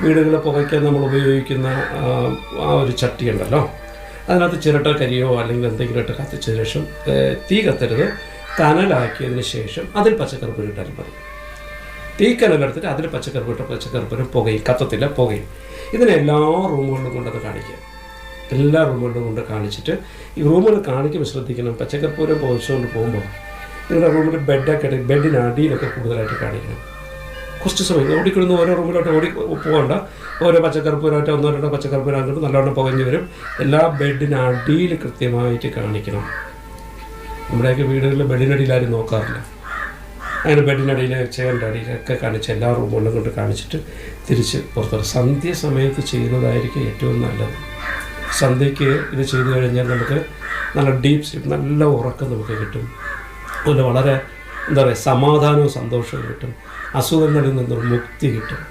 വീടുകളിൽ പുകയ്ക്കാൻ നമ്മൾ ഉപയോഗിക്കുന്ന ആ ഒരു ചട്ടി ഉണ്ടല്ലോ, അതിനകത്ത് ചിരട്ട കരിയോ അല്ലെങ്കിൽ എന്തെങ്കിലും ഇട്ട് കത്തിച്ച ശേഷം തീ കത്തരുത്, കനലാക്കിയതിന് ശേഷം അതിൽ പച്ചക്കറിപ്പൂരം ഇട്ടാലും മതി. തീക്കനലെടുത്തിട്ട് അതിൽ പച്ചക്കറിപ്പൂരം പുകയും, കത്തത്തില്ല, പുകയും. ഇതിനെ എല്ലാ റൂമുകളിലും കൊണ്ടത് കാണിക്കുക. എല്ലാ റൂമുകളിലും കൊണ്ട് കാണിച്ചിട്ട് ഈ റൂമുകൾ കാണിക്കുമ്പോൾ ശ്രദ്ധിക്കണം, പച്ചക്കറിപ്പൂരം പുകച്ചുകൊണ്ട് പോകുമ്പോൾ നിങ്ങളുടെ റൂമിൽ ബെഡൊക്കെ ഇട്ട് ബെഡിനടിയിലൊക്കെ കൂടുതലായിട്ട് കാണിക്കണം. കുറച്ച് സമയം ഓടിക്കൊടുന്ന് ഓരോ റൂമിലോട്ട് പോകണ്ട, ഓരോ പച്ചക്കറിപ്പൂരമായിട്ട് 1-2 പച്ചക്കറിപ്പൂരം അങ്ങോട്ട് നല്ലോണം പുകഞ്ഞ് വരും. എല്ലാ ബെഡിനടിയിൽ കൃത്യമായിട്ട് കാണിക്കണം. നമ്മുടെയൊക്കെ വീടുകളിൽ ബെഡിനടിയിൽ ആരും നോക്കാറില്ല. അങ്ങനെ ബെഡിനടിയിൽ, ചെയറിൻ്റെ അടിയിലൊക്കെ കാണിച്ച് എല്ലാ റൂമുകളിലും കൊണ്ട് കാണിച്ചിട്ട് തിരിച്ച് പുറത്തോട്ട്. സന്ധ്യ സമയത്ത് ചെയ്യുന്നതായിരിക്കും ഏറ്റവും നല്ലത്. സന്ധ്യയ്ക്ക് ഇത് ചെയ്തു കഴിഞ്ഞാൽ നമുക്ക് നല്ല ഡീപ്പ് സ്ലീപ്പ്, നല്ല ഉറക്കം നമുക്ക് കിട്ടും. അതുപോലെ വളരെ സമാധാനവും സന്തോഷവും കിട്ടും. അസുഖങ്ങളിൽ നിന്നൊരു മുക്തി കിട്ടും.